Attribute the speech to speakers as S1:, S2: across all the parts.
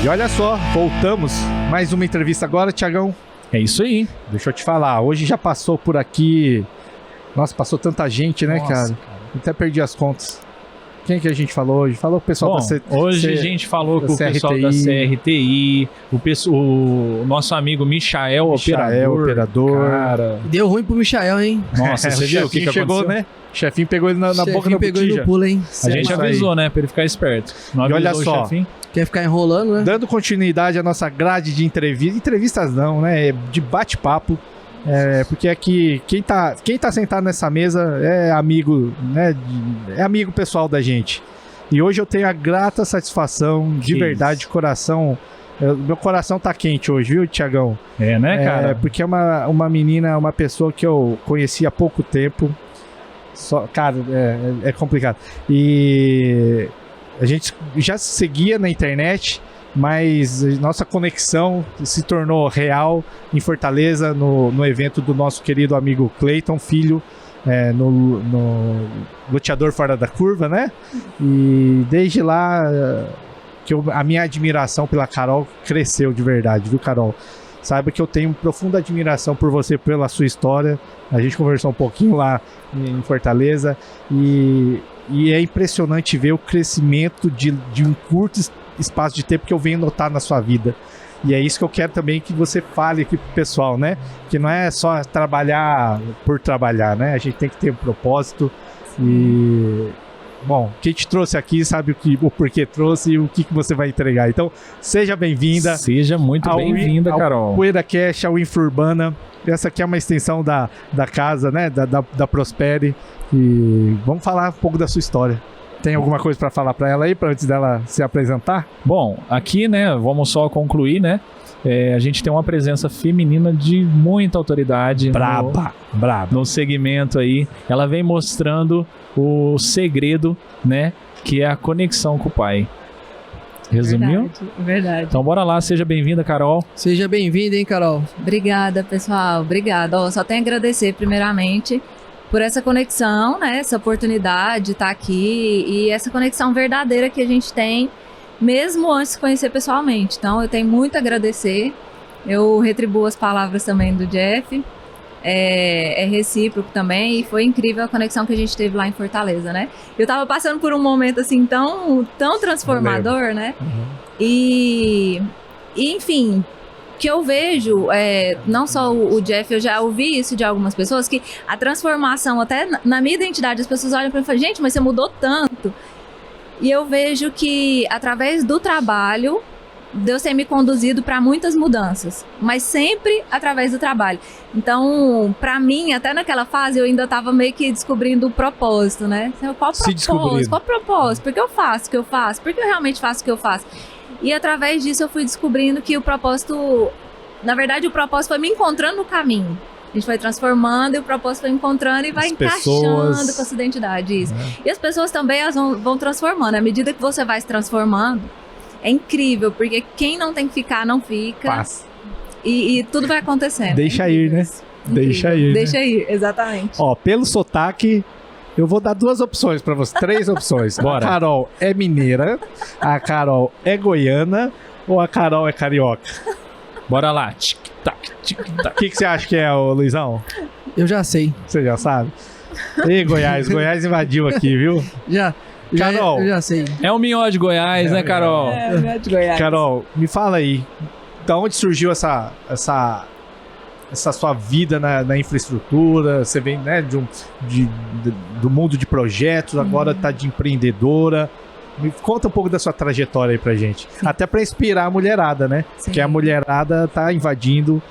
S1: E olha só, voltamos. Mais uma entrevista agora, Thiagão.
S2: É isso aí.
S1: Deixa eu te falar, hoje já passou por aqui... Nossa, passou tanta gente, né, cara? Até perdi as contas. Quem que a gente falou hoje? Falou com o pessoal da
S2: hoje a gente falou com o pessoal da CRTI, o nosso amigo Michael, operador. Cara.
S3: Deu ruim pro Michael, hein?
S2: Nossa, você viu o que
S1: chegou,
S2: aconteceu?
S1: né? O chefinho pegou ele na boca da
S3: pegou ele
S1: botija.
S3: no pulo, hein?
S2: A gente avisou, né? Pra ele ficar esperto. Não
S1: e olha só,
S3: quer ficar enrolando, né?
S1: Dando continuidade à nossa grade de entrevistas não, né? De bate-papo. Porque aqui, quem tá sentado nessa mesa é amigo, né? É amigo pessoal da gente. E hoje eu tenho a grata satisfação, de verdade, de coração. Meu coração tá quente hoje, viu, Thiagão?
S2: É, né, cara?
S1: Porque é uma menina, uma pessoa que eu conheci há pouco tempo. Cara, é complicado. E a gente já se seguia na internet, mas nossa conexão se tornou real em Fortaleza, no evento do nosso querido amigo Cleiton Filho, no Loteador Fora da Curva, né? E desde lá que a minha admiração pela Carol cresceu de verdade, viu, Carol? Saiba que eu tenho profunda admiração por você, pela sua história. A gente conversou um pouquinho lá em Fortaleza e é impressionante ver o crescimento de um curto espaço de tempo que eu venho notar na sua vida. E é isso que eu quero também que você fale aqui pro pessoal, né? Que não é só trabalhar por trabalhar, né? A gente tem que ter um propósito e... Bom, quem te trouxe aqui sabe o porquê trouxe e o que você vai entregar. Então, seja bem-vinda.
S2: Seja muito bem-vinda, Carol.
S1: Ao PoeiraCast, ao Infourbana. Essa aqui é uma extensão da casa, né? Da Prospere. E vamos falar um pouco da sua história. Tem alguma coisa para falar para ela aí, para antes dela se apresentar?
S2: Bom, aqui, né, vamos só concluir, né? A gente tem uma presença feminina de muita autoridade
S1: braba
S2: no segmento aí. Ela vem mostrando o segredo, né, que é a conexão com o pai. Resumiu?
S4: Verdade.
S2: Então bora lá, seja bem-vinda, Carol.
S3: Seja bem-vinda, hein, Carol.
S4: Obrigada, pessoal. Obrigada. Só tenho a agradecer primeiramente por essa conexão, né, essa oportunidade de estar aqui e essa conexão verdadeira que a gente tem mesmo antes de se conhecer pessoalmente. Então eu tenho muito a agradecer. Eu retribuo as palavras também do Jeff. É recíproco também, e foi incrível a conexão que a gente teve lá em Fortaleza, né? Eu tava passando por um momento assim tão transformador, né?
S1: Uhum.
S4: E enfim, que eu vejo, não só o Jeff, eu já ouvi isso de algumas pessoas, que a transformação, até na minha identidade, as pessoas olham pra mim e falam, gente, mas você mudou tanto. E eu vejo que através do trabalho, Deus tem me conduzido para muitas mudanças, mas sempre através do trabalho. Então, para mim, até naquela fase, eu ainda estava meio que descobrindo o propósito, né? Qual o propósito? Por que eu faço o que eu faço? Por que eu realmente faço o que eu faço? E através disso eu fui descobrindo que o propósito, na verdade, o propósito foi me encontrando no caminho. A gente vai transformando e o propósito vai encontrando e vai encaixando com essa identidade. Isso. E as pessoas também elas vão transformando. À medida que você vai se transformando, é incrível, porque quem não tem que ficar, não fica.
S1: Passa.
S4: E tudo vai acontecendo.
S1: Deixa ir, né? Deixa ir.
S4: Deixa ir, exatamente.
S1: Ó, pelo sotaque, eu vou dar 2 opções pra você. 3 opções.
S2: Bora.
S1: A Carol é mineira, a Carol é goiana ou a Carol é carioca?
S2: Bora lá. Tic-tac, tic-tac.
S1: O que você acha que é, ô Luizão?
S3: Eu já sei.
S1: Você já sabe? Ih, Goiás invadiu aqui, viu? Carol,
S3: eu já sei.
S2: É o Minhó de Goiás, né, Carol?
S4: É o Minhó de Goiás.
S1: Carol, me fala aí, da onde surgiu essa sua vida na infraestrutura? Você vem, né, do mundo de projetos, agora tá de empreendedora. Me conta um pouco da sua trajetória aí pra gente. Sim. Até pra inspirar a mulherada, né? Sim. Porque a mulherada tá invadindo.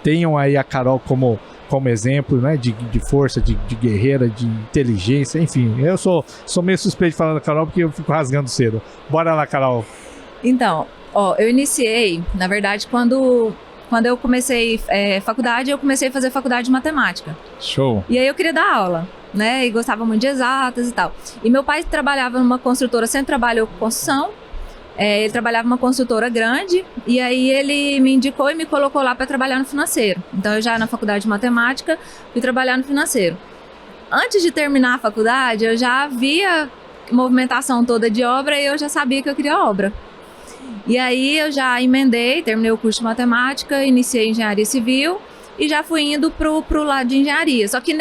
S1: Tenham aí a Carol como exemplo, né? De força, de guerreira, de inteligência, enfim. Eu sou meio suspeito de falar da Carol porque eu fico rasgando cedo. Bora lá, Carol.
S4: Então, eu iniciei, na verdade, quando eu comecei faculdade, eu comecei a fazer faculdade de matemática.
S2: Show.
S4: E aí eu queria dar aula, né? E gostava muito de exatas e tal. E meu pai trabalhava numa construtora, sempre trabalhou com construção. Ele trabalhava numa construtora grande e aí ele me indicou e me colocou lá para trabalhar no financeiro. Então eu já na faculdade de matemática fui trabalhar no financeiro. Antes de terminar a faculdade, eu já via movimentação toda de obra e eu já sabia que eu queria obra. E aí eu já emendei, terminei o curso de matemática, iniciei engenharia civil e já fui indo pro lado de engenharia. Só que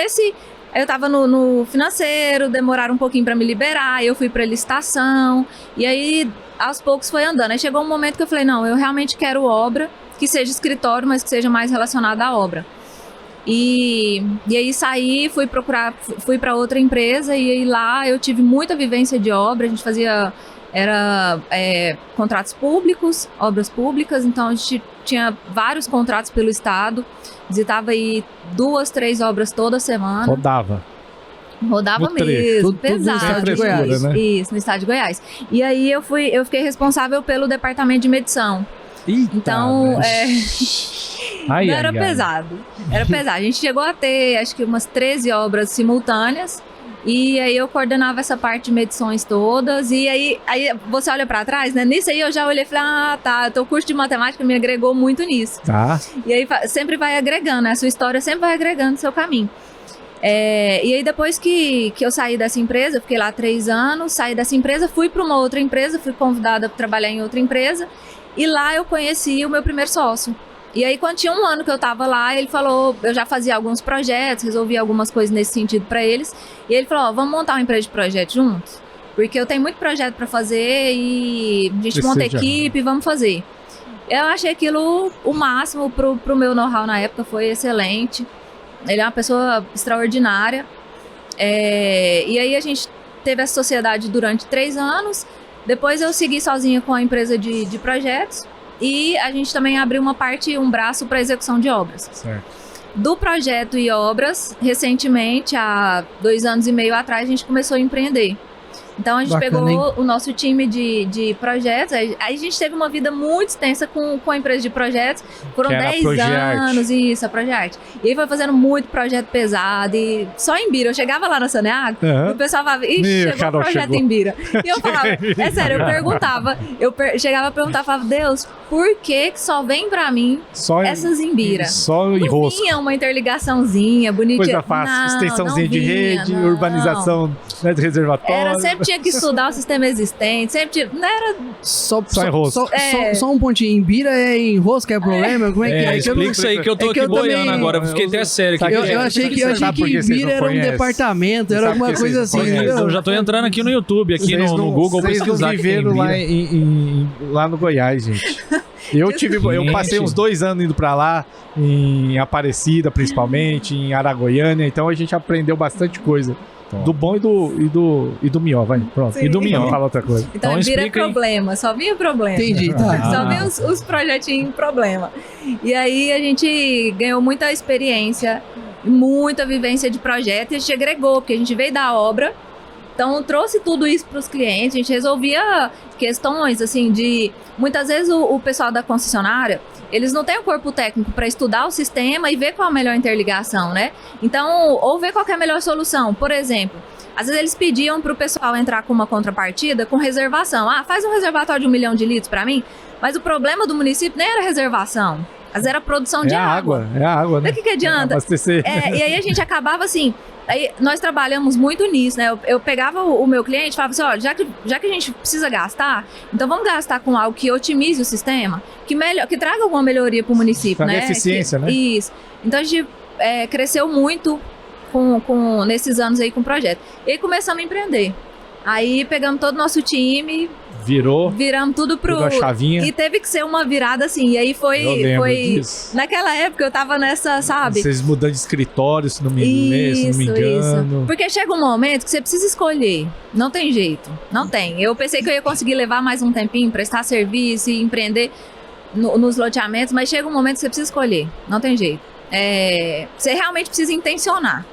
S4: eu tava no financeiro, demoraram um pouquinho para me liberar, eu fui pra licitação, e aí aos poucos foi andando. Aí chegou um momento que eu falei, não, eu realmente quero obra, que seja escritório, mas que seja mais relacionada à obra. E aí saí, fui para outra empresa, e aí lá eu tive muita vivência de obra. A gente fazia contratos públicos, obras públicas, então a gente tinha vários contratos pelo estado, visitava aí 2, 3 obras toda semana.
S1: Rodava
S4: No
S1: mesmo,
S4: tudo
S3: pesado.
S4: no estado de
S1: frescura,
S4: Goiás.
S1: né?
S4: Isso, no estado de Goiás. E aí eu fiquei responsável pelo departamento de medição.
S1: Eita,
S4: Então,
S1: velho.
S4: era pesado. Era pesado. A gente chegou a ter, acho que umas 13 obras simultâneas. E aí eu coordenava essa parte de medições todas. E aí você olha pra trás, né? Nisso aí eu já olhei e falei, tá, o curso de matemática me agregou muito nisso.
S1: Tá.
S4: E aí sempre vai agregando, né? A sua história sempre vai agregando o seu caminho. E aí depois que eu saí dessa empresa, eu fiquei lá 3 anos, saí dessa empresa, fui para uma outra empresa, fui convidada para trabalhar em outra empresa. E lá eu conheci o meu primeiro sócio. E aí, quando tinha 1 ano que eu tava lá, ele falou, eu já fazia alguns projetos, resolvia algumas coisas nesse sentido para eles. E ele falou, vamos montar uma empresa de projeto juntos? Porque eu tenho muito projeto para fazer e a gente monta equipe, vamos fazer. Eu achei aquilo o máximo pro meu know-how na época, foi excelente. Ele é uma pessoa extraordinária. E aí a gente teve essa sociedade durante 3 anos. Depois eu segui sozinha com a empresa de projetos. E a gente também abriu um braço para execução de obras.
S1: Certo.
S4: Do projeto e obras, recentemente, há 2 anos e meio atrás, a gente começou a empreender. Então a gente pegou o nosso time de projetos, aí a gente teve uma vida muito extensa com a empresa de projetos, foram 10 anos, isso, a Projeart. E aí foi fazendo muito projeto pesado, e só em Bira, eu chegava lá na Saneago, e o pessoal falava, ixi, chegou o projeto em Bira. E eu falava, sério, eu perguntava, chegava a perguntar, falava, Deus, por que só vem pra mim essas em Bira?
S1: Só em rosto.
S4: Tinha uma interligaçãozinha, bonitinha.
S1: Coisa fácil, extensãozinha de rede, urbanização, né, de reservatório.
S4: Sempre tinha que estudar o sistema existente, não era...
S3: Só
S1: em rosto.
S3: Só um pontinho. Em Bira é em rosto que é problema? Como é que é?
S2: Explica isso aí que eu tô aqui boiando também, agora, eu fiquei até sério.
S3: Eu achei que em Bira era um departamento, era alguma coisa assim.
S2: Eu já tô entrando aqui no YouTube, aqui no Google, pesquisar.
S1: Vocês viveram lá no Goiás, gente. Eu passei uns 2 anos indo pra lá, em Aparecida principalmente, em Aragoiânia, então a gente aprendeu bastante coisa. Do bom e do mió, vai, pronto.
S4: Sim.
S1: E do mió, fala outra coisa.
S4: Então vira problema, só vinha problema.
S3: Entendi, tá.
S4: Só vinha os projetinhos problema. E aí a gente ganhou muita experiência, muita vivência de projeto, e a gente agregou, porque a gente veio da obra, então trouxe tudo isso para os clientes, a gente resolvia questões, assim, muitas vezes o pessoal da concessionária, eles não têm o corpo técnico para estudar o sistema e ver qual a melhor interligação, né? Então, ou ver qual é a melhor solução. Por exemplo, às vezes eles pediam para o pessoal entrar com uma contrapartida com reservação. Faz um reservatório de 1 milhão de litros para mim. Mas o problema do município nem era reservação. Às vezes era produção de água.
S1: É a água, né?
S4: O que adianta?
S1: Abastecer.
S4: E aí a gente acabava assim... Aí nós trabalhamos muito nisso, né? Eu pegava o meu cliente e falava assim, olha, já que a gente precisa gastar, então vamos gastar com algo que otimize o sistema, que traga alguma melhoria para o município, né?
S1: Eficiência, né?
S4: Isso. Então a gente cresceu muito nesses anos aí com o projeto. E aí começamos a empreender. Aí pegamos todo o nosso time... Viramos tudo
S1: a chavinha.
S4: E teve que ser uma virada assim. E aí foi
S1: disso.
S4: Naquela época eu tava nessa, sabe?
S1: Vocês mudando de escritório, se não me engano.
S4: Isso. Porque chega um momento que você precisa escolher. Não tem jeito. Não tem. Eu pensei que eu ia conseguir levar mais um tempinho, prestar serviço e empreender nos loteamentos, mas chega um momento que você precisa escolher. Não tem jeito. Você realmente precisa intencionar.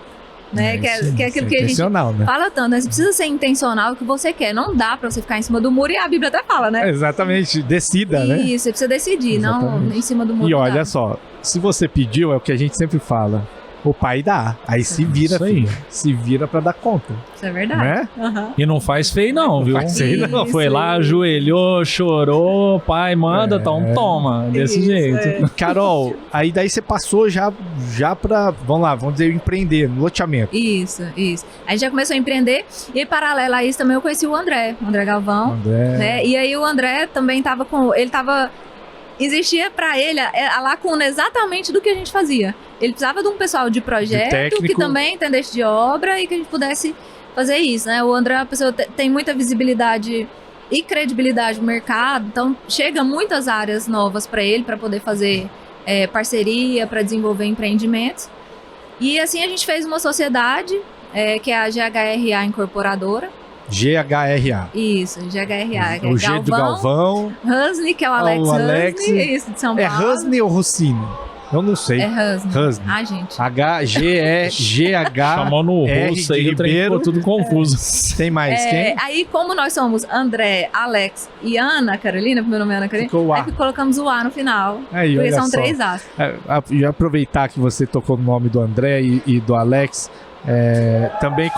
S4: Né? Que é aquilo que a gente fala tanto, né? Você precisa ser intencional o que você quer. Não dá pra você ficar em cima do muro, e a Bíblia até fala, né?
S1: Exatamente, decida, né?
S4: Isso, você precisa decidir, não em cima do muro.
S1: E olha só, se você pediu, é o que a gente sempre fala. o pai dá. Aí se vira,
S2: Isso aí.
S1: filho. Se vira pra dar conta.
S4: Isso é verdade.
S1: Né?
S4: Aham.
S2: E não faz feio não, viu?
S1: faz feio
S4: não.
S2: Foi lá, ajoelhou, chorou, pai, manda, então toma. Desse
S4: Isso,
S2: jeito.
S4: é.
S1: Carol, aí daí você passou já pra, vamos dizer, empreender, no loteamento.
S4: Isso. A gente já começou a empreender e, paralelo a isso, também eu conheci o André Galvão,
S1: André.
S4: né? E aí o André também existia pra ele a lacuna exatamente do que a gente fazia. Ele precisava de um pessoal de projeto
S1: técnico.
S4: que também entendesse de obra e que a gente pudesse fazer isso, né? O André é uma pessoa que tem muita visibilidade e credibilidade no mercado, então chega muitas áreas novas para ele, para poder fazer parceria, para desenvolver empreendimentos. E assim a gente fez uma sociedade, que é a GHRA Incorporadora.
S1: GHRA.
S4: Isso, GHRA.
S1: O G do Galvão.
S4: Husney, que é o Alex
S1: o Alex.
S4: Husney, isso, de São Paulo.
S1: É Husney ou Rossini? Eu não sei.
S4: É Husney.
S1: Husney.
S4: Ah, gente.
S1: HGH.
S2: Chamou no
S1: R
S2: rosto
S1: de
S2: aí, o trem
S1: Ribeiro.
S2: ficou tudo confuso.
S1: Tem mais quem?
S4: Aí, como nós somos André, Alex e Ana Carolina, meu nome é Ana Carolina,
S1: Ficou o A.
S4: aí colocamos o A no final.
S1: Aí,
S4: Porque
S1: olha
S4: são
S1: só.
S4: 3 As.
S1: E aproveitar que você tocou no nome do André e do Alex, também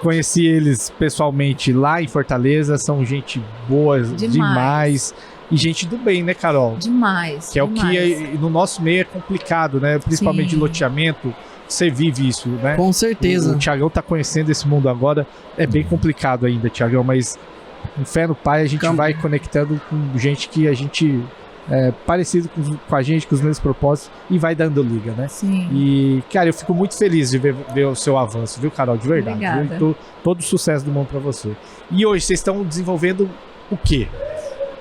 S1: conheci eles pessoalmente lá em Fortaleza, são gente boa demais. E gente do bem, né, Carol?
S4: Demais.
S1: Que é
S4: demais.
S1: o que no nosso meio é complicado, né? Principalmente
S4: Sim.
S1: de loteamento, você vive isso, né?
S3: Com certeza.
S1: O Thiagão tá conhecendo esse mundo agora, é bem complicado ainda, Thiagão, mas com fé no pai a gente vai conectando com gente que a gente parecido com a gente, com os mesmos propósitos e vai dando liga, né?
S4: Sim.
S1: E, cara, eu fico muito feliz de ver o seu avanço, viu, Carol? De verdade.
S4: Obrigada.
S1: Viu? Todo o sucesso do mundo pra você. E hoje vocês estão desenvolvendo o quê?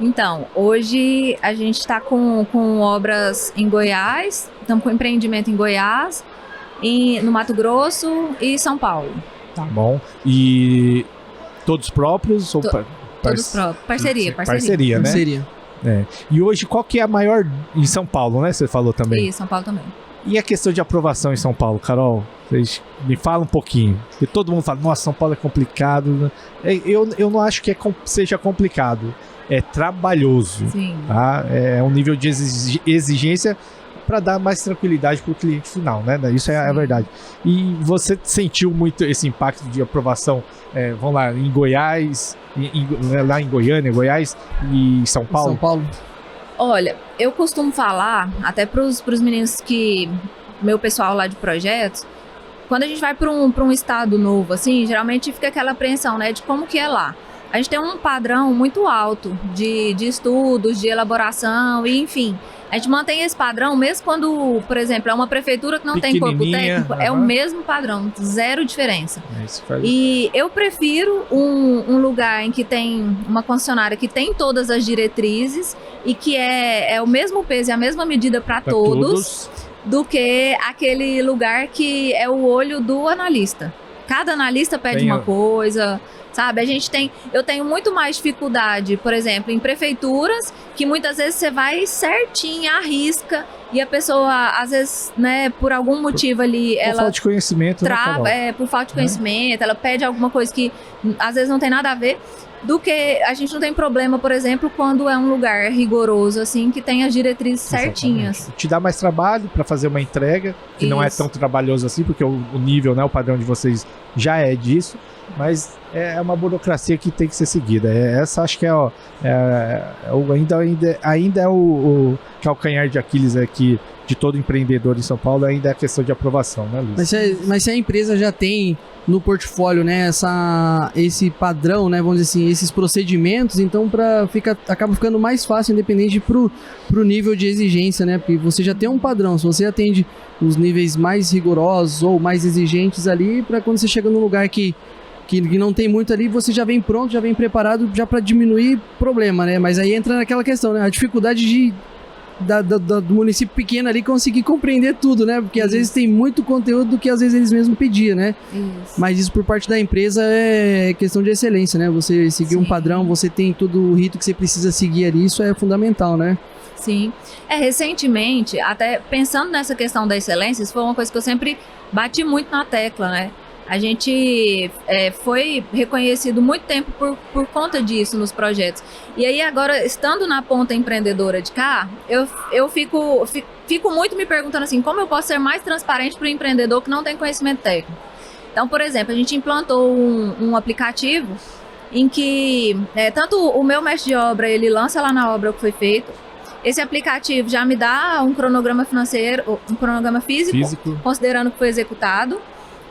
S4: Então, hoje a gente está com obras em Goiás, estamos com empreendimento em Goiás, no Mato Grosso e São Paulo.
S1: Tá bom. E todos próprios? Ou
S4: Todos próprios. Parceria.
S1: Parceria, né?
S3: Seria.
S1: E hoje, qual que é a maior em São Paulo, né? Você falou também.
S4: E São Paulo também.
S1: E a questão de aprovação em São Paulo, Carol? Vocês me falam um pouquinho. Porque todo mundo fala, nossa, São Paulo é complicado. Né? Eu não acho que seja complicado. É trabalhoso.
S4: Sim.
S1: Tá? É um nível de exigência para dar mais tranquilidade para o cliente final, né? Isso é a verdade. E você sentiu muito esse impacto de aprovação, vamos lá, em Goiás, lá em Goiânia, Goiás e São Paulo?
S3: São Paulo.
S4: Olha, eu costumo falar, até pros meninos meu pessoal lá de projetos, quando a gente vai para um estado novo, assim, geralmente fica aquela apreensão, né, de como que é lá. A gente tem um padrão muito alto de estudos, de elaboração, e enfim. A gente mantém esse padrão, mesmo quando, por exemplo, é uma prefeitura que não tem corpo técnico, é o mesmo padrão, zero diferença. E eu prefiro um lugar em que tem uma concessionária que tem todas as diretrizes e que é o mesmo peso e a mesma medida para todos, do que aquele lugar que é o olho do analista. Cada analista pede uma coisa, sabe? Eu tenho muito mais dificuldade, por exemplo, em prefeituras, que muitas vezes você vai certinho, arrisca, e a pessoa, às vezes, né, por algum motivo ali,
S1: por falta de conhecimento,
S4: por falta de conhecimento, ela pede alguma coisa que às vezes não tem nada a ver, do que a gente não tem problema, por exemplo, quando é um lugar rigoroso, assim, que tem as diretrizes certinhas.
S1: Te dá mais trabalho para fazer uma entrega, que não é tão trabalhoso assim, porque o nível, né, o padrão de vocês já é disso, mas é uma burocracia que tem que ser seguida. Essa acho que ainda é o calcanhar de Aquiles aqui de todo empreendedor em São Paulo, ainda é a questão de aprovação, né, Luiz?
S3: Mas se a empresa já tem no portfólio, né, esse padrão, né, vamos dizer assim, esses procedimentos, então acaba ficando mais fácil, independente pro nível de exigência, né, porque você já tem um padrão, se você atende os níveis mais rigorosos ou mais exigentes ali, para quando você chega num lugar que não tem muito ali, você já vem pronto, já vem preparado já para diminuir problema, né, mas aí entra naquela questão, né, a dificuldade do município pequeno ali conseguir compreender tudo, né? Porque às vezes tem muito conteúdo que às vezes eles mesmos pediam, né?
S4: Isso.
S3: Mas isso por parte da empresa é questão de excelência, né? Você seguir um padrão, você tem todo o rito que você precisa seguir ali, isso é fundamental, né?
S4: Sim. Recentemente, até pensando nessa questão da excelência, isso foi uma coisa que eu sempre bati muito na tecla, né? A gente foi reconhecido muito tempo por conta disso nos projetos. E aí agora, estando na ponta empreendedora de cá, eu fico muito me perguntando assim, como eu posso ser mais transparente para o empreendedor que não tem conhecimento técnico? Então, por exemplo, a gente implantou um aplicativo em que tanto o meu mestre de obra, ele lança lá na obra o que foi feito. Esse aplicativo já me dá um cronograma financeiro, um cronograma físico. Considerando que foi executado.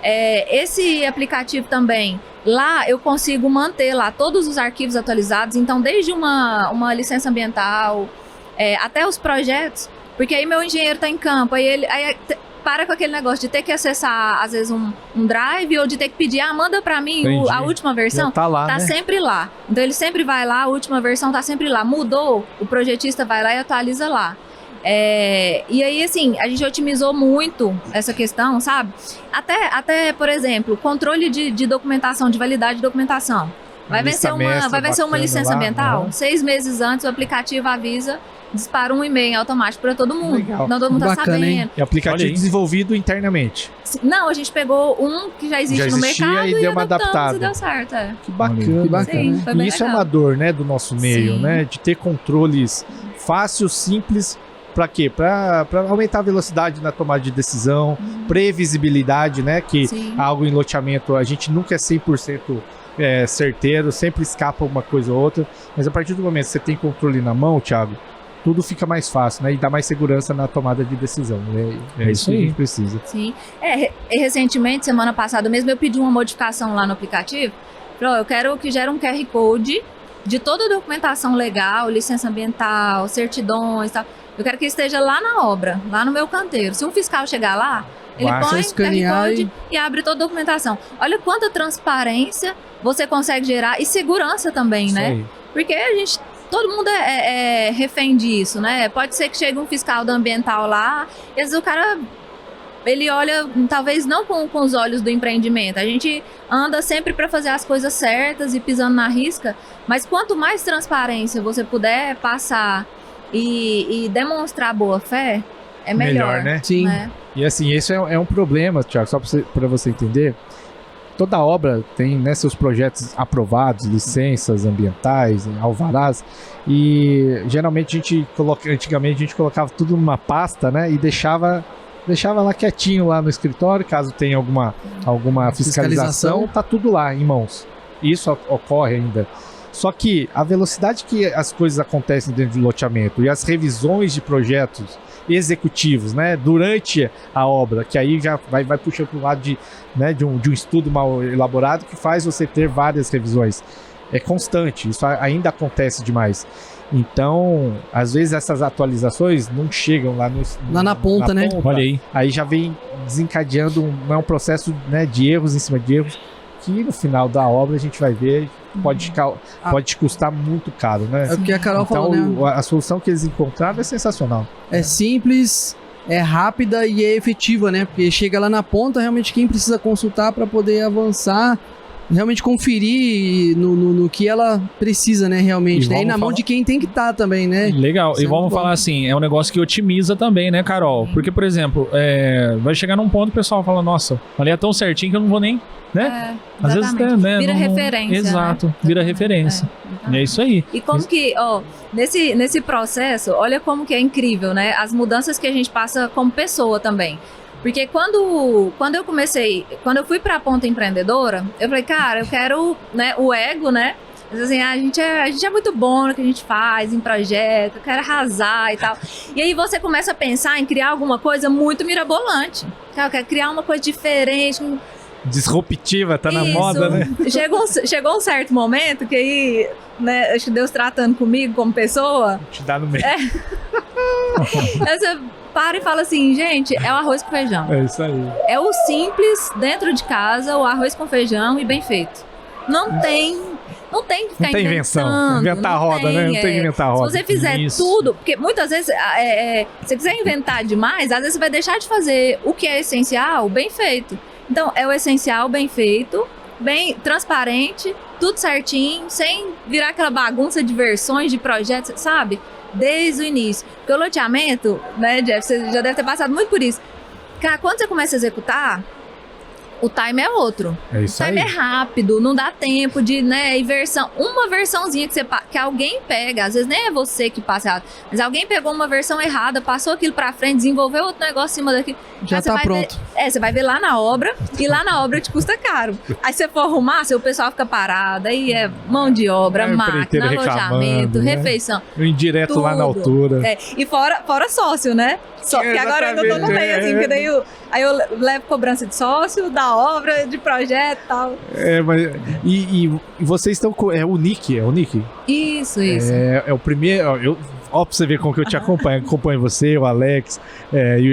S4: Esse aplicativo também, lá eu consigo manter lá todos os arquivos atualizados, então desde uma licença ambiental até os projetos, porque aí meu engenheiro está em campo, aí para com aquele negócio de ter que acessar às vezes um drive ou de ter que pedir, manda para mim a última versão,
S1: tá lá,
S4: tá, né? Sempre lá, então ele sempre vai lá, a última versão tá sempre lá, mudou, o projetista vai lá e atualiza lá. E aí, assim, a gente otimizou muito essa questão, sabe? Até por exemplo, controle de documentação, de validade de documentação. Vai vencer uma licença ambiental? 6 meses antes, o aplicativo avisa, dispara um e-mail automático para todo mundo.
S1: Legal.
S4: Não todo mundo tá sabendo.
S1: Hein? E aplicativo desenvolvido internamente.
S4: Não, a gente pegou um que já existe no mercado e deu uma adaptada. E deu certo.
S1: Que bacana.
S4: Sim, foi bem
S1: e isso
S4: legal.
S1: É uma dor, né, do nosso meio, né? De ter controles fáceis, simples. Para quê? Para aumentar a velocidade na tomada de decisão, previsibilidade, né? Que algo em loteamento a gente nunca é 100% certeiro, sempre escapa uma coisa ou outra. Mas a partir do momento que você tem controle na mão, Thiago, tudo fica mais fácil, né? E dá mais segurança na tomada de decisão. É isso que a gente precisa.
S4: Sim. Recentemente, semana passada mesmo, eu pedi uma modificação lá no aplicativo. Falei, eu quero que gere um QR Code de toda a documentação legal, licença ambiental, certidões e tal. Eu quero que esteja lá na obra, lá no meu canteiro. Se um fiscal chegar lá, ele põe o QR Code e abre toda a documentação. Olha quanta transparência você consegue gerar e segurança também, né?
S1: Aí.
S4: Porque todo mundo é refém disso, né? Pode ser que chegue um fiscal da ambiental lá, e às vezes o cara, ele olha, talvez não com os olhos do empreendimento. A gente anda sempre para fazer as coisas certas e pisando na risca, mas quanto mais transparência você puder passar e demonstrar boa fé, é melhor,
S1: né?
S3: Sim.
S4: Né?
S1: E assim, isso é um problema, Thiago, só para você entender. Toda obra tem, né, seus projetos aprovados, licenças ambientais, alvarás, e geralmente antigamente a gente colocava tudo numa pasta, né, e deixava lá quietinho lá no escritório, caso tenha alguma fiscalização, tá tudo lá em mãos. Isso ocorre ainda. Só que a velocidade que as coisas acontecem dentro do loteamento e as revisões de projetos executivos, né, durante a obra, que aí já vai puxando para o lado de um estudo mal elaborado que faz você ter várias revisões. É constante, isso ainda acontece demais. Então, às vezes essas atualizações não chegam lá
S3: na ponta, né?
S2: Olha aí.
S1: Aí já vem desencadeando um processo, né, de erros em cima de erros, que no final da obra a gente vai ver, pode te custar muito caro, né?
S3: É o que a Carol falou, né?
S1: A solução que eles encontraram é sensacional.
S3: É simples, é rápida e é efetiva, né? Porque chega lá na ponta, realmente quem precisa consultar para poder avançar, realmente conferir no que ela precisa, né? Realmente, né? E na mão de quem tem que estar também, né?
S2: Legal. E vamos falar assim, é um negócio que otimiza também, né, Carol? Porque, por exemplo, vai chegar num ponto que o pessoal fala, nossa, ali é tão certinho que eu não vou nem, né? Às vezes, né?
S4: Vira referência.
S2: Exato,
S4: né?
S2: vira referência. É isso aí.
S4: E como que, nesse processo, olha como que é incrível, né? As mudanças que a gente passa como pessoa também. Porque quando eu fui pra ponta empreendedora, eu falei, cara, eu quero, né, o ego, né? Assim, a gente é muito bom no que a gente faz, em projeto, eu quero arrasar e tal. E aí você começa a pensar em criar alguma coisa muito mirabolante. Cara, eu quero criar uma coisa diferente.
S1: Disruptiva, tá na moda, né?
S4: Chegou um certo momento que aí, né, acho que Deus tratando comigo como pessoa.
S1: Te dá no meio.
S4: Você para e fala assim, gente, é o arroz com feijão.
S1: É isso aí.
S4: É o simples, dentro de casa, o arroz com feijão e bem feito. Não tem que ficar
S1: invenção. Inventar a roda, né? Não tem que inventar a roda.
S4: Se você fizer tudo, porque muitas vezes, se você quiser inventar demais, às vezes você vai deixar de fazer o que é essencial, bem feito. Então, é o essencial, bem feito, bem transparente, tudo certinho, sem virar aquela bagunça de versões, de projetos, sabe? Desde o início. Porque o loteamento, né, Jeff, você já deve ter passado muito por isso. Cara, quando você começa a executar, o time é outro.
S1: É isso
S4: O time
S1: aí.
S4: é rápido, não dá tempo de, né, inversão. Uma versãozinha que alguém pega, às vezes nem é você que passa errado, mas alguém pegou uma versão errada, passou aquilo pra frente, desenvolveu outro negócio em cima daquilo.
S3: Já
S4: Aí você
S3: tá
S4: vai
S3: pronto.
S4: você vai ver lá na obra, e lá na obra te custa caro. Aí você for arrumar, o pessoal fica parado, aí é mão de obra,
S1: É, o
S4: máquina,
S1: empreiteiro
S4: alojamento,
S1: reclamando, né?
S4: refeição.
S1: O indireto lá na
S4: Tudo.
S1: altura.
S4: É, e fora sócio, né? Porque agora eu ainda tô no
S1: Exatamente,
S4: meio, assim, porque daí aí eu levo cobrança de sócio, da obra, de projeto e tal.
S1: É, mas, e vocês estão com. É o Nick?
S4: Isso.
S1: É o primeiro. Ó, pra você ver como que eu te acompanho. Acompanho você, o Alex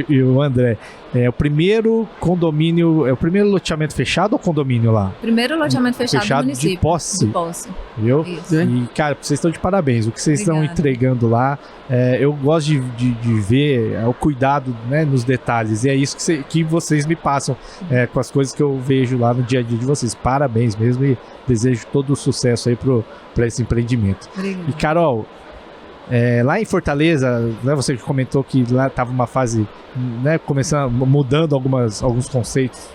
S1: e o André. É o primeiro condomínio. É o primeiro loteamento fechado ou condomínio lá?
S4: Primeiro loteamento fechado,
S1: Fechado
S4: do
S1: de
S4: município.
S1: posse.
S4: De posse.
S1: Viu?
S4: Isso.
S1: E, cara, vocês estão de parabéns. O que vocês estão
S4: Obrigada.
S1: entregando lá, eu gosto de ver o cuidado, né, nos detalhes. E é isso que vocês me passam com as coisas que eu vejo lá no dia a dia de vocês. Parabéns mesmo e desejo todo o sucesso aí pra esse empreendimento.
S4: Obrigada.
S1: E, Carol, lá em Fortaleza, né, você que comentou que lá tava uma fase, né, mudando alguns conceitos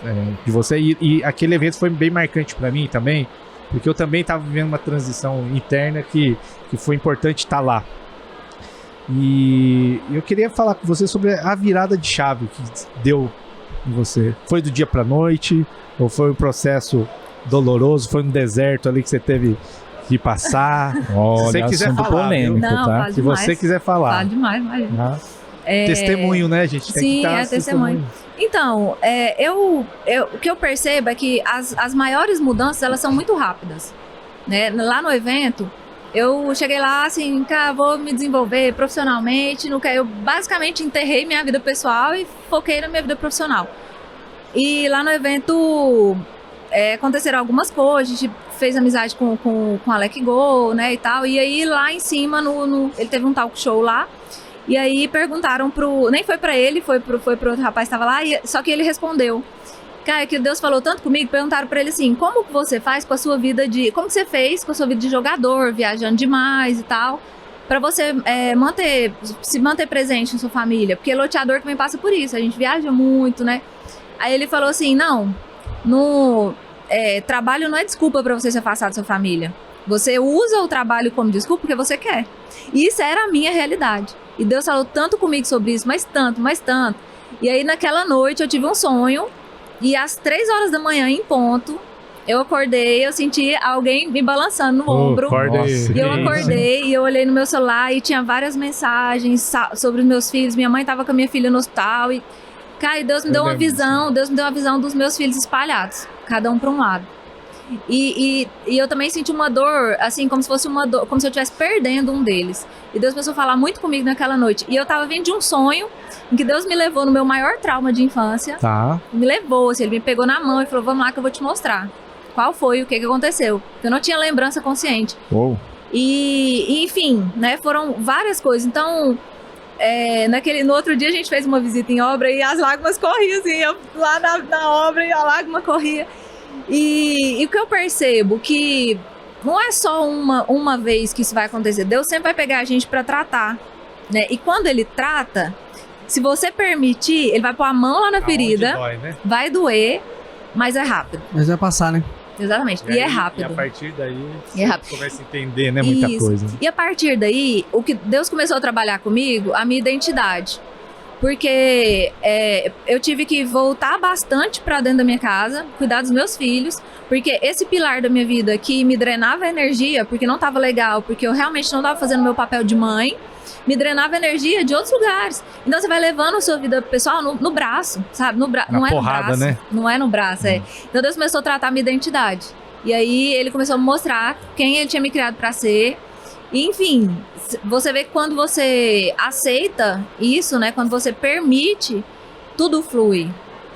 S1: de você, e aquele evento foi bem marcante para mim também, porque eu também estava vivendo uma transição interna que foi importante estar lá. E eu queria falar com você sobre a virada de chave que deu em você. Foi do dia para noite? Ou foi um processo doloroso? Foi um deserto ali que você teve que passar?
S2: Olha,
S1: Se você quiser
S2: assunto
S1: falar,
S2: polêmico,
S4: Não,
S2: tá?
S4: fala
S1: Se
S4: demais.
S1: você quiser falar.
S4: Fala demais, imagina.
S1: Tá?
S4: É,
S1: Testemunho, né, gente? Tem
S4: Sim,
S1: que dar
S4: é testemunho. Então, o que eu percebo é que as maiores mudanças, elas são muito rápidas, né? Lá no evento, eu cheguei lá assim, cara, vou me desenvolver profissionalmente, eu basicamente enterrei minha vida pessoal e foquei na minha vida profissional. E lá no evento aconteceram algumas coisas, a gente fez amizade com o Alec Go, né, e tal, e aí lá em cima, ele teve um talk show lá, e aí perguntaram nem foi pra ele, foi pro outro rapaz que tava lá, só que ele respondeu, cara, que Deus falou tanto comigo, perguntaram pra ele assim, como que você faz com a sua vida como que você fez com a sua vida de jogador, viajando demais e tal, pra você se manter presente na sua família, porque loteador também passa por isso, a gente viaja muito, né, aí ele falou assim, trabalho não é desculpa pra você se afastar da sua família, você usa o trabalho como desculpa porque você quer, e isso era a minha realidade, e Deus falou tanto comigo sobre isso, mas tanto, e aí naquela noite eu tive um sonho. E às 3 horas da manhã, em ponto, eu acordei, eu senti alguém me balançando no ombro. E eu acordei e eu olhei no meu celular e tinha várias mensagens sobre os meus filhos. Minha mãe estava com a minha filha no hospital. E, cara, Deus me deu uma visão. Deus me deu uma visão dos meus filhos espalhados, cada um para um lado. E eu também senti uma dor, assim, como se fosse uma dor, como se eu estivesse perdendo um deles. E Deus começou a falar muito comigo naquela noite. E eu tava vindo de um sonho em que Deus me levou no meu maior trauma de infância.
S1: Tá.
S4: Me levou, assim, ele me pegou na mão e falou, vamos lá que eu vou te mostrar. Qual foi, o que aconteceu. Eu não tinha lembrança consciente.
S1: Uou.
S4: E enfim, né, foram várias coisas. Então, no outro dia a gente fez uma visita em obra e as lágrimas corriam, assim, eu lá na obra e a lágrima corria. E o que eu percebo que não é só uma vez que isso vai acontecer. Deus sempre vai pegar a gente para tratar, né? E quando ele trata, se você permitir, ele vai pôr a mão lá na ferida,
S1: Dói, né?
S4: vai doer, mas é rápido.
S3: Mas vai passar, né?
S4: Exatamente. E é rápido.
S1: E a partir daí
S4: E é rápido.
S1: você começa a entender, né, muita
S4: Isso.
S1: coisa.
S4: E a partir daí, o que Deus começou a trabalhar comigo, a minha identidade. Porque eu tive que voltar bastante para dentro da minha casa, cuidar dos meus filhos, porque esse pilar da minha vida que me drenava energia, porque não estava legal, porque eu realmente não estava fazendo meu papel de mãe, me drenava energia de outros lugares. Então você vai levando a sua vida pessoal no braço, sabe? Não é
S1: porrada,
S4: no braço,
S1: né?
S4: Não é no braço, Então Deus começou a tratar a minha identidade. E aí ele começou a me mostrar quem ele tinha me criado para ser. E, enfim, você vê que quando você aceita isso, né? Quando você permite, tudo flui,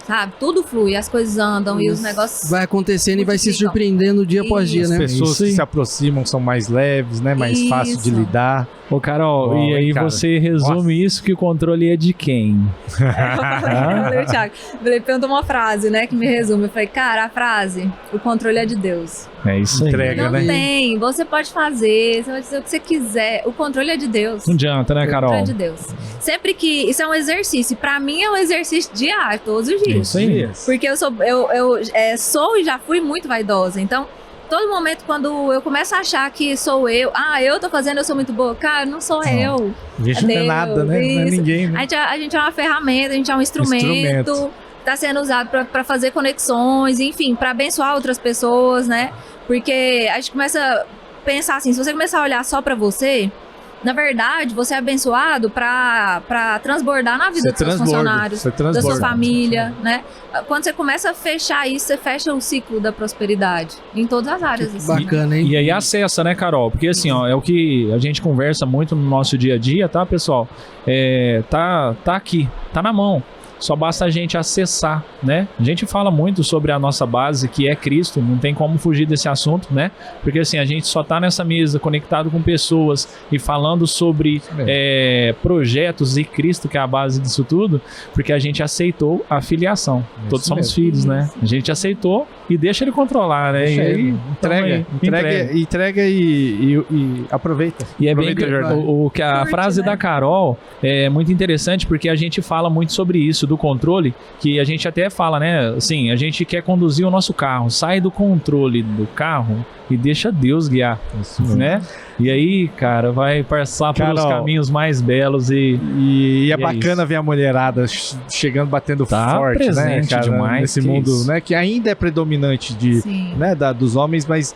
S4: sabe? Tudo flui, as coisas andam e os negócios...
S3: Vai acontecendo e vai se
S4: multiplicam.
S3: surpreendendo dia após dia,
S1: As
S3: né?
S1: pessoas
S2: Isso
S1: que
S2: aí.
S1: se aproximam são mais leves, né? Mais fácil de
S4: Isso.
S1: lidar.
S2: Ô, Carol,
S1: Bom,
S2: e aí
S1: hein, cara?
S2: você resume isso que o controle é de quem?
S4: Eu falei, Thiago, ele perguntou uma frase, né, que me resume. Eu falei, cara, a frase, o controle é de Deus.
S2: É isso aí.
S1: Entrega.
S4: Não
S1: né?
S4: tem, você pode fazer, você pode dizer o que você quiser, o controle é de Deus.
S2: Não adianta, né,
S4: O controle
S2: Carol?
S4: é de Deus. Sempre que, isso é um exercício, pra mim é um exercício diário, todos os dias.
S2: Isso aí.
S4: Porque eu sou e já fui muito vaidosa. Então, todo momento quando eu começo a achar que sou eu tô fazendo, eu sou muito boa. Cara, não sou eu.
S1: A gente não é nada, né? Não é ninguém, né?
S4: A gente é uma ferramenta, a gente é um instrumento. Está sendo usado para fazer conexões, enfim, para abençoar outras pessoas, né? Porque a gente começa a pensar assim, se você começar a olhar só para você, na verdade, você é abençoado para transbordar na vida dos seus funcionários, da sua família, né? Quando você começa a fechar isso, você fecha o ciclo da prosperidade em todas as áreas. Assim.
S3: Bacana, hein?
S2: E aí acessa, né, Carol? Porque assim, ó, é o que a gente conversa muito no nosso dia a dia, tá, pessoal? Tá aqui, tá na mão. Só basta a gente acessar, né? A gente fala muito sobre a nossa base, que é Cristo, não tem como fugir desse assunto, né? Porque assim, a gente só tá nessa mesa conectado com pessoas e falando sobre projetos e Cristo, que é a base disso tudo, porque a gente aceitou a filiação. Todos somos filhos, né? A gente aceitou e deixa ele controlar, né?
S1: Deixa
S2: e aí,
S1: entrega e aproveita.
S2: E é
S1: aproveita,
S2: bem que a
S4: Curte,
S2: frase
S4: né?
S2: da Carol é muito interessante, porque a gente fala muito sobre isso, do controle, que a gente até fala, né? Assim, a gente quer conduzir o nosso carro, sai do controle do carro e deixa Deus guiar, né? E aí, cara, vai passar pelos caminhos mais belos e
S1: é bacana ver a mulherada chegando, batendo forte, né, cara,
S2: demais,
S1: nesse mundo, né, que ainda é predominante né, dos homens, mas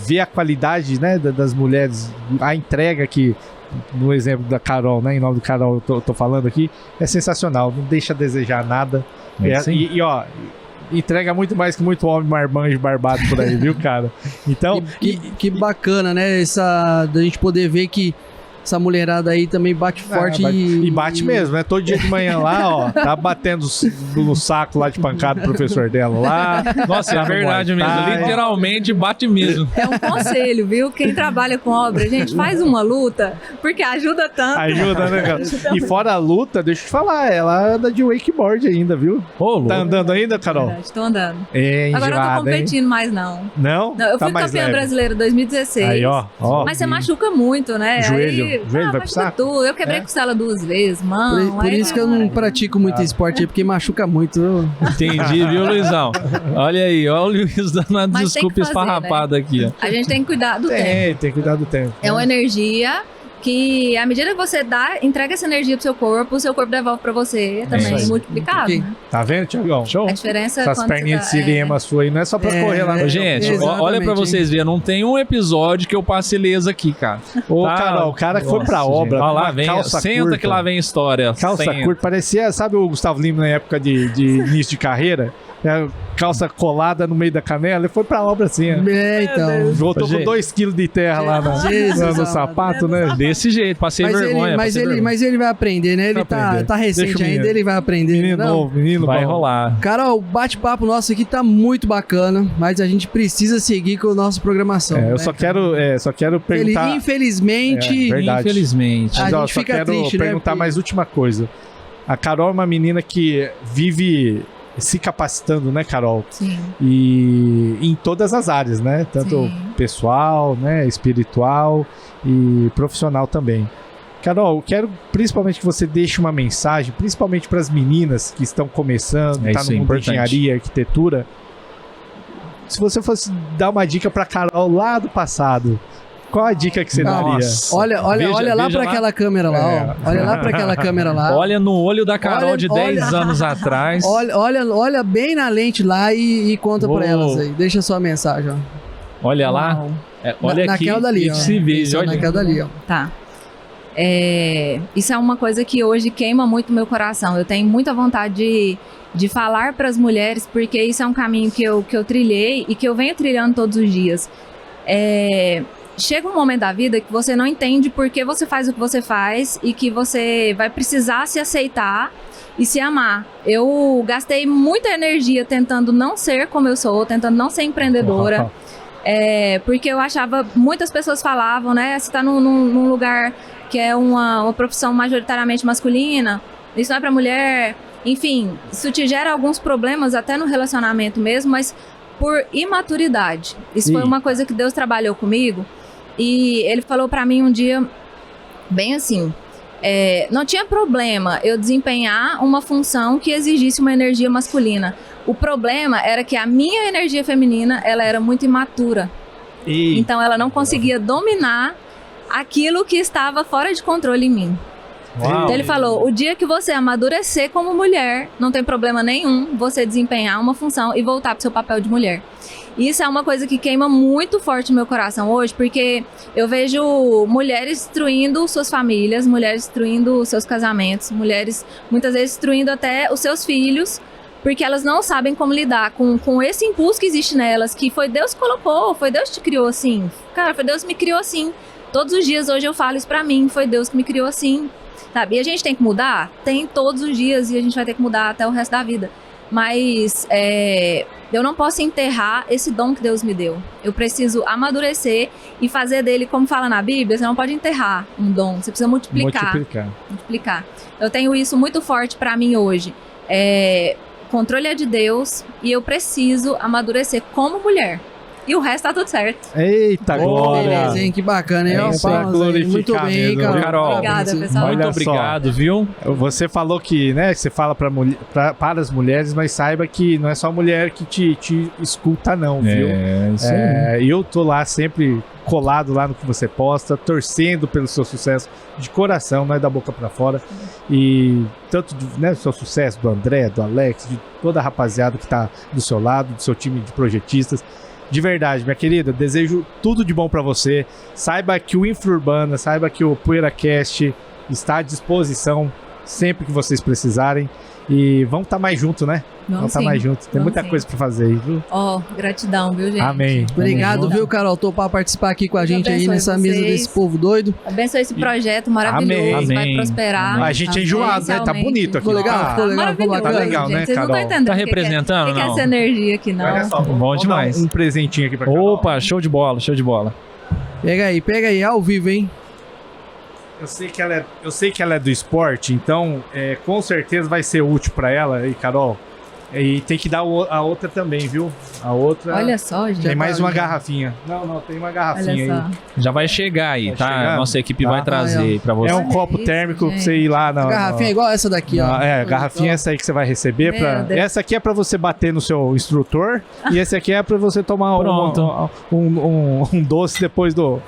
S1: ver a qualidade, né, das mulheres, a entrega que, no exemplo da Carol, né, em nome do Carol eu tô falando aqui, é sensacional, não deixa a desejar nada. E ó, entrega muito mais que muito homem marmanjo barbado por aí, viu, cara? Então,
S3: que bacana, né? Da gente poder ver que essa mulherada aí também bate forte
S1: e bate mesmo, né? Todo dia de manhã lá, ó, tá batendo no saco lá de pancada do professor dela lá.
S2: Nossa, é verdade mesmo. Literalmente bate mesmo.
S4: É um conselho, viu? Quem trabalha com obra, gente, faz uma luta, porque ajuda tanto.
S1: Ajuda, né, cara? E fora a luta, deixa eu te falar, ela anda de wakeboard ainda, viu? Tá andando ainda, Carol?
S4: Verdade, tô andando.
S1: Agora
S4: eu não tô competindo mais, não.
S1: Não?
S4: Eu fui campeã brasileira 2016.
S1: Aí, ó.
S4: Mas você machuca muito, né?
S1: Joelho vai pro saco?
S4: Tudo. Eu quebrei costela 2 vezes, mano.
S3: Por isso que eu não pratico muito esporte aí, porque machuca muito.
S2: Entendi, viu, Luizão? Olha aí, olha o Luiz dando uma desculpa esfarrapada aqui, ó.
S4: A gente tem que cuidar do tempo.
S1: Tem que cuidar do tempo.
S4: É uma energia que, à medida que você entrega essa energia pro seu corpo, o seu corpo devolve pra você também, multiplicado. Né?
S1: Tá vendo, Tiagão?
S2: Show.
S4: A diferença
S1: essas perninhas de sirema sua aí não é só pra correr lá.
S2: Gente, olha pra vocês verem, não tem um episódio que eu passe ilesa aqui, cara.
S1: Ô, Carol, o cara que foi pra obra,
S2: ó, lá vem, calça senta curta, que lá vem história.
S1: Calça curta, parecia, sabe o Gustavo Lima na época de início de carreira? Calça colada no meio da canela e foi pra obra assim, ó.
S3: Então.
S1: Voltou com 2 kg de terra lá no sapato, né?
S2: Desse jeito, passei vergonha.
S3: Mas ele vai aprender, né? Ele tá recente ainda, ele vai aprender.
S1: Menino novo, menino
S2: vai rolar.
S3: Carol, o bate-papo nosso aqui tá muito bacana, mas a gente precisa seguir com a nossa programação.
S1: Eu só quero perguntar.
S3: Infelizmente.
S2: Infelizmente.
S3: A gente fica
S1: quero
S3: triste,
S1: perguntar mais última coisa. A Carol é uma menina que vive se capacitando, né, Carol?
S4: Sim.
S1: E em todas as áreas, né? Tanto pessoal, né, espiritual e profissional também. Carol, quero principalmente que você deixe uma mensagem, principalmente para as meninas que estão começando, tá no mundo de engenharia, arquitetura. Se você fosse dar uma dica para Carol lá do passado, qual a dica que você daria?
S3: Olha lá para aquela câmera lá, ó. Olha lá para aquela câmera lá.
S2: Olha no olho da Carol de 10 anos atrás.
S3: Olha bem na lente lá e conta para elas aí. Deixa sua mensagem, ó.
S2: Olha lá. Olha
S3: naquela
S2: aqui.
S3: Dali, ó.
S2: Se veja, olha.
S3: Naquela dali, ó.
S4: Tá. Isso é uma coisa que hoje queima muito meu coração. Eu tenho muita vontade de falar para as mulheres, porque isso é um caminho que eu trilhei e que eu venho trilhando todos os dias. Chega um momento da vida que você não entende por que você faz o que você faz e que você vai precisar se aceitar e se amar. Eu gastei muita energia tentando não ser como eu sou, tentando não ser empreendedora, porque eu achava, muitas pessoas falavam, né, você tá num lugar que é uma profissão majoritariamente masculina, isso não é pra mulher, enfim, isso te gera alguns problemas até no relacionamento mesmo, mas por imaturidade. Isso foi uma coisa que Deus trabalhou comigo. E ele falou pra mim um dia, bem assim, não tinha problema eu desempenhar uma função que exigisse uma energia masculina. O problema era que a minha energia feminina, ela era muito imatura. Então ela não conseguia dominar aquilo que estava fora de controle em mim.
S2: Uau.
S4: Então ele falou, o dia que você amadurecer como mulher, não tem problema nenhum você desempenhar uma função e voltar pro seu papel de mulher. Isso é uma coisa que queima muito forte no meu coração hoje, porque eu vejo mulheres destruindo suas famílias, mulheres destruindo seus casamentos, mulheres muitas vezes destruindo até os seus filhos, porque elas não sabem como lidar com esse impulso que existe nelas, que foi Deus que colocou, foi Deus que te criou assim. Cara, foi Deus que me criou assim. Todos os dias hoje eu falo isso pra mim, foi Deus que me criou assim. Sabe? E a gente tem que mudar? Tem todos os dias e a gente vai ter que mudar até o resto da vida. Mas eu não posso enterrar esse dom que Deus me deu. Eu preciso amadurecer e fazer dele, como fala na Bíblia, você não pode enterrar um dom, você precisa multiplicar. Eu tenho isso muito forte pra mim hoje. Controle é de Deus e eu preciso amadurecer como mulher. E o resto tá tudo certo.
S1: Eita, glória!
S3: Beleza, hein? Que bacana, hein?
S1: É isso pra glorificar
S3: Muito bem,
S1: mesmo,
S3: Carol.
S2: Carol.
S4: Obrigada, pessoal.
S2: Muito
S1: Olha
S2: obrigado,
S1: só.
S2: viu?
S1: Você falou que, né, que você fala para as mulheres, mas saiba que não é só a mulher que te escuta, não, viu?
S2: Isso aí.
S1: Eu tô lá sempre colado lá no que você posta, torcendo pelo seu sucesso de coração, não é da boca pra fora. E tanto do seu sucesso, do André, do Alex, de toda a rapaziada que tá do seu lado, do seu time de projetistas. De verdade, minha querida, desejo tudo de bom pra você. Saiba que o Infra-Urbana, saiba que o PoeiraCast está à disposição sempre que vocês precisarem. E vamos estar mais juntos, né? Vamos estar mais juntos. Tem
S4: Vamos
S1: muita
S4: sim.
S1: coisa pra fazer aí, viu?
S4: Gratidão, viu, gente?
S1: Amém.
S3: Obrigado,
S1: Tamo
S3: viu, Carol? Topar participar aqui com a gente aí
S4: abençoe
S3: nessa mesa
S4: vocês.
S3: desse povo doido.
S4: Abençoe esse projeto maravilhoso,
S1: Amém.
S4: vai prosperar.
S2: Amém.
S1: A gente é enjoado, né? Tá bonito aqui.
S3: Ficou legal? Ficou legal? Ficou
S4: Maravilhoso,
S3: bacana?
S1: Tá legal,
S4: gente.
S1: né,
S4: Vocês não
S1: Carol?
S4: estão entendendo
S2: Tá
S4: o que
S2: representando,
S4: que é
S2: não?
S4: essa energia aqui, não.
S1: Olha só,
S2: Bom
S1: vamos
S2: demais.
S1: dar um presentinho aqui pra Carol.
S2: Opa, show de bola, show de bola.
S3: Pega aí, ao vivo, hein?
S1: Eu sei que ela é do esporte, então com certeza vai ser útil pra ela, e Carol. E tem que dar a outra também, viu? A outra.
S4: Olha só, gente.
S1: Tem mais uma
S3: já.
S1: garrafinha. Não, tem uma
S4: Olha
S1: garrafinha
S4: só.
S1: aí.
S2: Já vai chegar aí,
S1: Vai
S2: tá?
S1: chegando?
S2: Nossa equipe
S1: Tá.
S2: vai trazer aí pra você.
S1: É um
S4: Olha
S1: copo
S4: isso,
S1: térmico pra
S4: gente.
S1: você ir lá na.
S3: Garrafinha igual essa daqui, ó.
S1: Garrafinha essa aí que você vai receber.
S4: Meu Deus.
S1: Essa aqui é pra você bater no seu instrutor. E esse aqui é pra você tomar
S2: Pronto.
S1: um doce depois do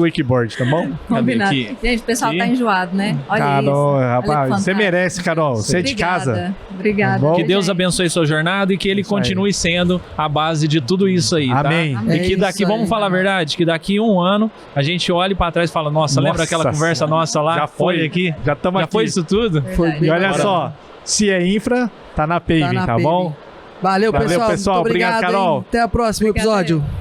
S1: wakeboard, tá bom?
S4: Combinado.
S2: aqui?
S4: Gente, o pessoal
S2: Aqui?
S4: tá enjoado, né? Olha
S1: Carol,
S4: isso.
S1: rapaz,
S4: Olha que
S1: você
S4: fantástico.
S1: merece, Carol. Você é de casa.
S4: Obrigada.
S1: Tá bom?
S2: Que Deus
S4: gente.
S2: abençoe sua jornada e que ele
S1: Isso aí.
S2: continue sendo a base de tudo isso aí, tá?
S1: Amém.
S2: E que
S3: É
S2: daqui,
S3: isso
S2: vamos
S3: aí.
S2: falar a verdade, que daqui um ano a gente olhe pra trás e fala, nossa, lembra
S1: Nossa
S2: aquela conversa
S1: Senhora.
S2: nossa lá?
S1: Já foi
S2: Olha aqui.
S1: Já estamos
S2: Já
S1: aqui.
S2: foi isso tudo?
S3: Foi
S4: Verdade.
S3: bem
S1: E olha
S3: bacana.
S1: só, se é infra, tá na paving,
S3: Tá na
S1: tá
S3: paving.
S1: bom?
S3: Valeu,
S1: Valeu,
S3: pessoal.
S1: pessoal.
S3: Muito
S1: Obrigado,
S3: obrigado,
S1: Carol.
S3: hein? Até o próximo
S4: Obrigada,
S3: episódio.